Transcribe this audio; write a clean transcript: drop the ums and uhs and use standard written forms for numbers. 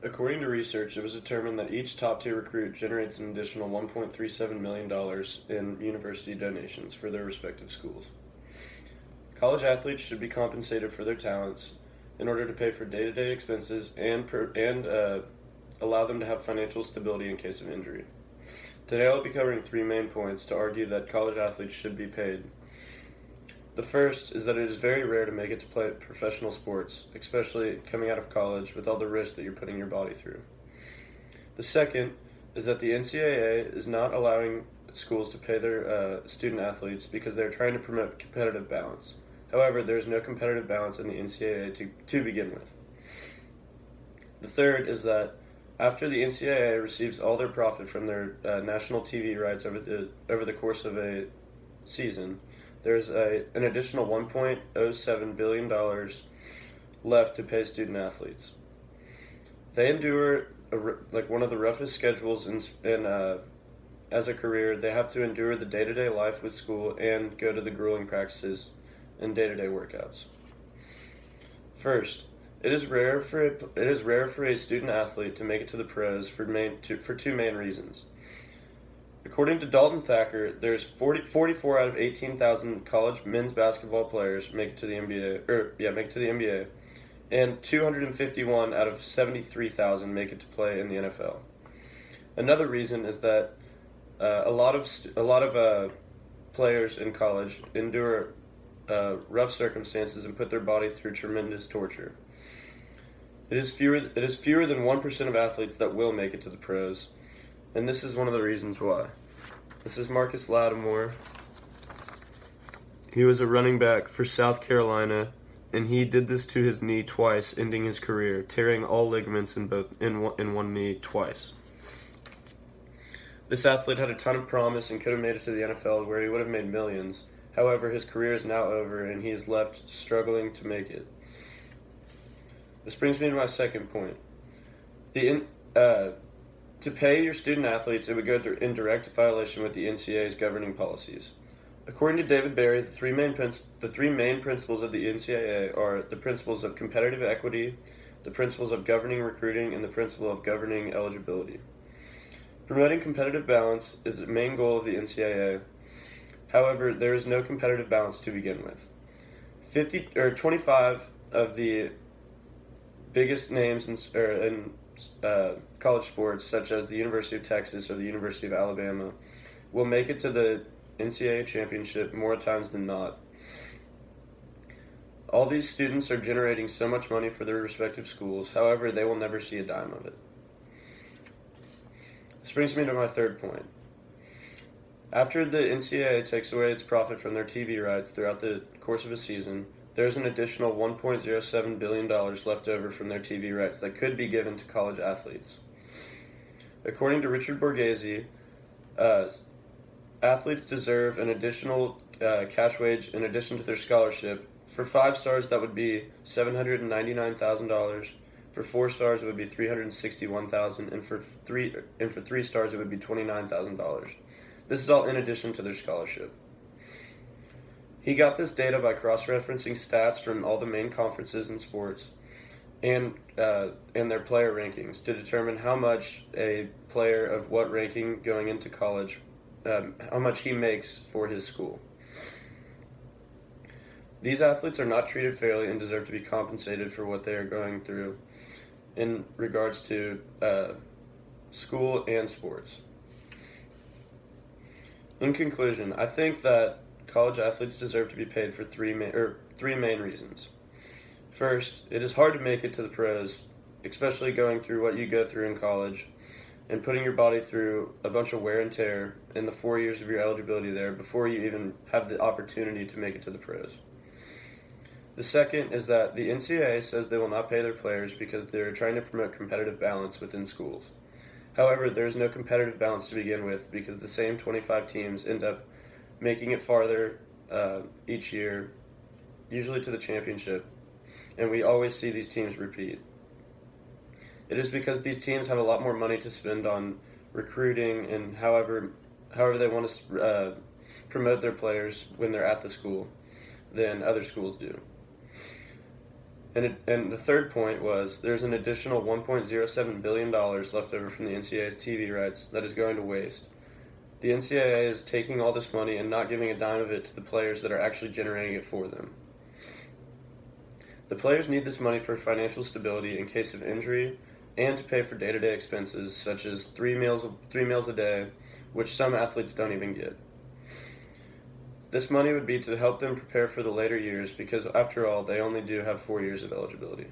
According to research, it was determined that each top-tier recruit generates an additional $1.37 million in university donations for their respective schools. College athletes should be compensated for their talents in order to pay for day-to-day expenses and allow them to have financial stability in case of injury. Today I'll be covering three main points to argue that college athletes should be paid. The first is that it is very rare to make it to play professional sports, especially coming out of college with all the risks that you're putting your body through. The second is that the NCAA is not allowing schools to pay their student athletes because they're trying to promote competitive balance. However, there is no competitive balance in the NCAA to begin with. The third is that after the NCAA receives all their profit from their national TV rights over the course of a season, there's an additional $1.07 billion left to pay student athletes. They endure one of the roughest schedules as a career. They have to endure the day-to-day life with school and go to the grueling practices and day-to-day workouts. First, it is rare for a student athlete to make it to the pros for two main reasons. According to Dalton Thacker, there's 44 out of 18,000 college men's basketball players make it to the NBA, and 251 out of 73,000 make it to play in the NFL. Another reason is that a lot of players in college endure rough circumstances and put their body through tremendous torture. It is fewer than 1% of athletes that will make it to the pros, and this is one of the reasons why. This is Marcus Lattimore. He was a running back for South Carolina, and he did this to his knee twice, ending his career, tearing all ligaments in one knee twice. This athlete had a ton of promise and could have made it to the NFL, where he would have made millions. However, his career is now over, and he is left struggling to make it. This brings me to my second point. To pay your student athletes, it would go in direct violation with the NCAA's governing policies. According to David Berry, the three main principles of the NCAA are the principles of competitive equity, the principles of governing recruiting, and the principle of governing eligibility. Promoting competitive balance is the main goal of the NCAA. However, there is no competitive balance to begin with. 25 of the biggest names in college sports, such as the University of Texas or the University of Alabama, will make it to the NCAA championship more times than not. All these students are generating so much money for their respective schools, however, they will never see a dime of it. This brings me to my third point. After the NCAA takes away its profit from their TV rights throughout the course of a season, there's an additional $1.07 billion left over from their TV rights that could be given to college athletes. According to Richard Borghese, athletes deserve an additional cash wage in addition to their scholarship. For 5 stars, that would be $799,000. For 4 stars, it would be $361,000, and for 3 stars, it would be $29,000. This is all in addition to their scholarship. He got this data by cross-referencing stats from all the main conferences in sports and their player rankings to determine how much a player of what ranking going into college, how much he makes for his school. These athletes are not treated fairly and deserve to be compensated for what they are going through in regards to school and sports. In conclusion, I think that college athletes deserve to be paid for three main reasons. First, it is hard to make it to the pros, especially going through what you go through in college and putting your body through a bunch of wear and tear in the 4 years of your eligibility there before you even have the opportunity to make it to the pros. The second is that the NCAA says they will not pay their players because they're trying to promote competitive balance within schools. However, there is no competitive balance to begin with because the same 25 teams end up making it farther each year, usually to the championship, and we always see these teams repeat. It is because these teams have a lot more money to spend on recruiting and however they want to promote their players when they're at the school than other schools do. And the third point was there's an additional $1.07 billion left over from the NCAA's TV rights that is going to waste. The NCAA is taking all this money and not giving a dime of it to the players that are actually generating it for them. The players need this money for financial stability in case of injury and to pay for day-to-day expenses such as three meals a day, which some athletes don't even get. This money would be to help them prepare for the later years because, after all, they only do have 4 years of eligibility.